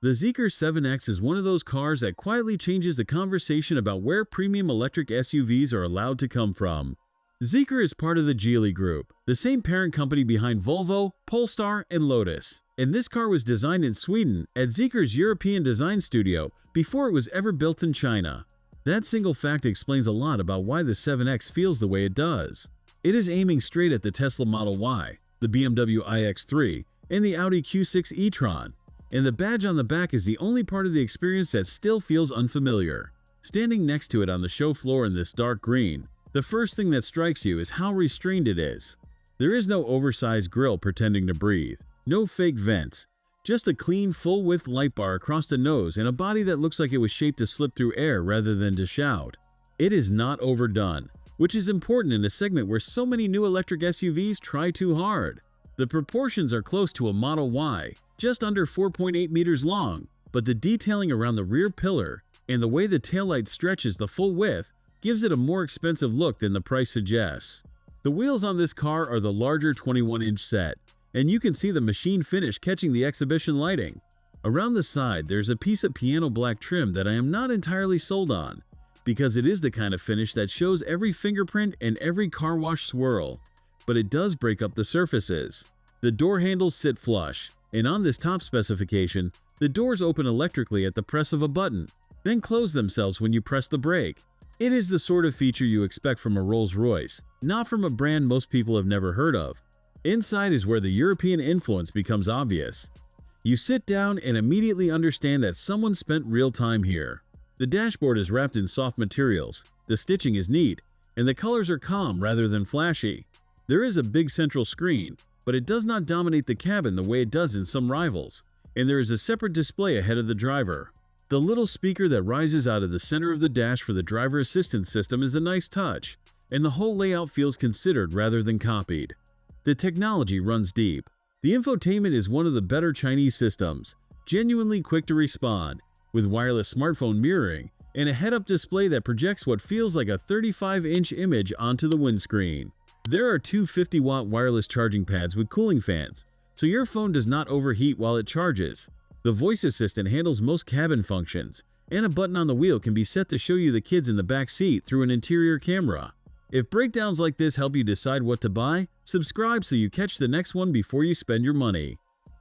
The Zeekr 7X is one of those cars that quietly changes the conversation about where premium electric SUVs are allowed to come from. Zeekr is part of the Geely Group, the same parent company behind Volvo, Polestar, and Lotus. And this car was designed in Sweden at Zeekr's European design studio before it was ever built in China. That single fact explains a lot about why the 7X feels the way it does. It is aiming straight at the Tesla Model Y, the BMW iX3, and the Audi Q6 e-tron. And the badge on the back is the only part of the experience that still feels unfamiliar. Standing next to it on the show floor in this dark green, the first thing that strikes you is how restrained it is. There is no oversized grille pretending to breathe, no fake vents, just a clean, full-width light bar across the nose and a body that looks like it was shaped to slip through air rather than to shout. It is not overdone, which is important in a segment where so many new electric SUVs try too hard. The proportions are close to a Model Y, just under 4.8 meters long, but the detailing around the rear pillar and the way the taillight stretches the full width gives it a more expensive look than the price suggests. The wheels on this car are the larger 21-inch set, and you can see the machine finish catching the exhibition lighting. Around the side, there's a piece of piano black trim that I am not entirely sold on, because it is the kind of finish that shows every fingerprint and every car wash swirl, but it does break up the surfaces. The door handles sit flush, and on this top specification, the doors open electrically at the press of a button, then close themselves when you press the brake. It is the sort of feature you expect from a Rolls-Royce, not from a brand most people have never heard of. Inside is where the European influence becomes obvious. You sit down and immediately understand that someone spent real time here. The dashboard is wrapped in soft materials, the stitching is neat, and the colors are calm rather than flashy. There is a big central screen, but it does not dominate the cabin the way it does in some rivals, and there is a separate display ahead of the driver. The little speaker that rises out of the center of the dash for the driver assistance system is a nice touch, and the whole layout feels considered rather than copied. The technology runs deep. The infotainment is one of the better Chinese systems, genuinely quick to respond, with wireless smartphone mirroring and a head-up display that projects what feels like a 35-inch image onto the windscreen. There are two 50-watt wireless charging pads with cooling fans, so your phone does not overheat while it charges. The voice assistant handles most cabin functions, and a button on the wheel can be set to show you the kids in the back seat through an interior camera. If breakdowns like this help you decide what to buy, subscribe so you catch the next one before you spend your money.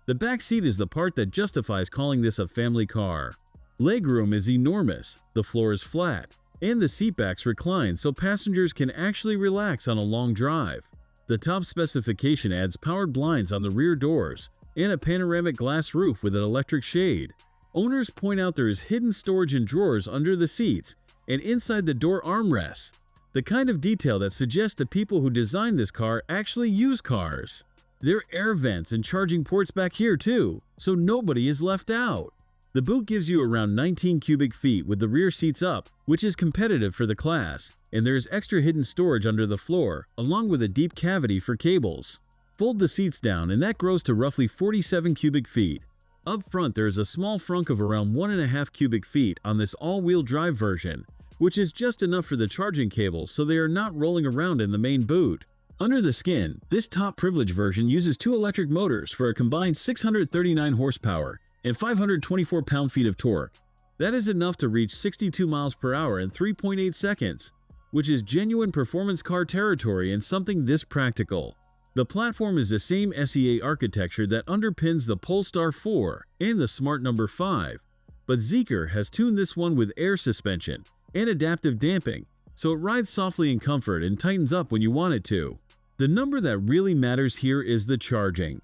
The back seat is the part that justifies calling this a family car. Legroom is enormous, the floor is flat, and the seatbacks recline so passengers can actually relax on a long drive. The top specification adds powered blinds on the rear doors and a panoramic glass roof with an electric shade. Owners point out there is hidden storage and drawers under the seats and inside the door armrests, the kind of detail that suggests the people who designed this car actually use cars. There are air vents and charging ports back here too, so nobody is left out. The boot gives you around 19 cubic feet with the rear seats up, which is competitive for the class, and there is extra hidden storage under the floor, along with a deep cavity for cables. Fold the seats down and that grows to roughly 47 cubic feet. Up front there is a small frunk of around 1.5 cubic feet on this all-wheel drive version, which is just enough for the charging cables so they are not rolling around in the main boot. Under the skin, this top privilege version uses two electric motors for a combined 639 horsepower and 524 pound-feet of torque. That is enough to reach 62 miles per hour in 3.8 seconds, which is genuine performance car territory and something this practical. The platform is the same SEA architecture that underpins the Polestar 4 and the Smart No. 5, but Zeekr has tuned this one with air suspension and adaptive damping, so it rides softly in comfort and tightens up when you want it to. The number that really matters here is the charging.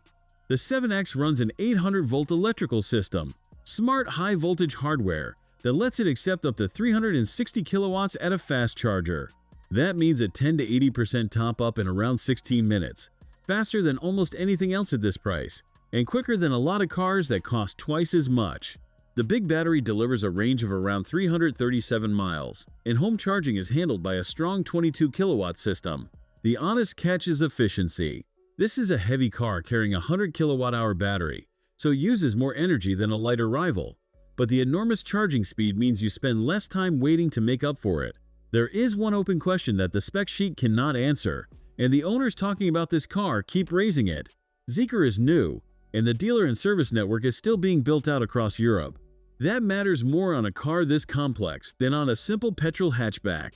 The 7X runs an 800-volt electrical system, smart high-voltage hardware that lets it accept up to 360 kilowatts at a fast charger. That means a 10 to 80% top-up in around 16 minutes, faster than almost anything else at this price, and quicker than a lot of cars that cost twice as much. The big battery delivers a range of around 337 miles, and home charging is handled by a strong 22 kilowatt system. The honest catch is efficiency. This is a heavy car carrying a 100 kilowatt-hour battery, so it uses more energy than a lighter rival. But the enormous charging speed means you spend less time waiting to make up for it. There is one open question that the spec sheet cannot answer, and the owners talking about this car keep raising it. Zeekr is new, and the dealer and service network is still being built out across Europe. That matters more on a car this complex than on a simple petrol hatchback.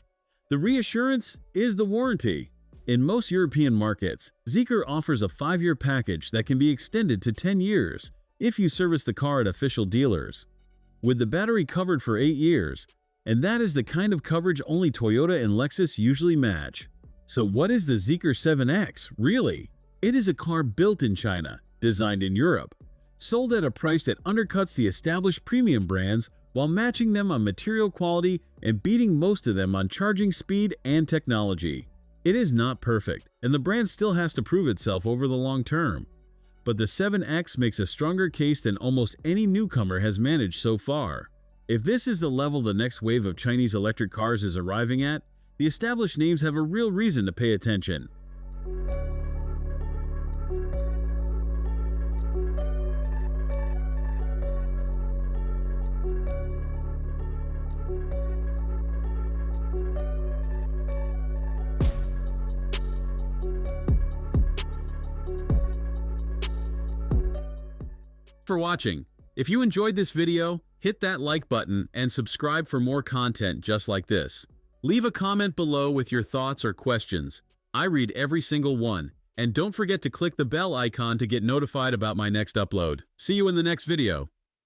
The reassurance is the warranty. In most European markets, Zeekr offers a 5-year package that can be extended to 10 years if you service the car at official dealers, with the battery covered for 8 years, and that is the kind of coverage only Toyota and Lexus usually match. So what is the Zeekr 7X, really? It is a car built in China, designed in Europe, sold at a price that undercuts the established premium brands while matching them on material quality and beating most of them on charging speed and technology. It is not perfect, and the brand still has to prove itself over the long term. But the 7X makes a stronger case than almost any newcomer has managed so far. If this is the level the next wave of Chinese electric cars is arriving at, the established names have a real reason to pay attention. For watching. If you enjoyed this video, hit that like button and subscribe for more content just like this. Leave a comment below with your thoughts or questions. I read every single one. And don't forget to click the bell icon to get notified about my next upload. See you in the next video.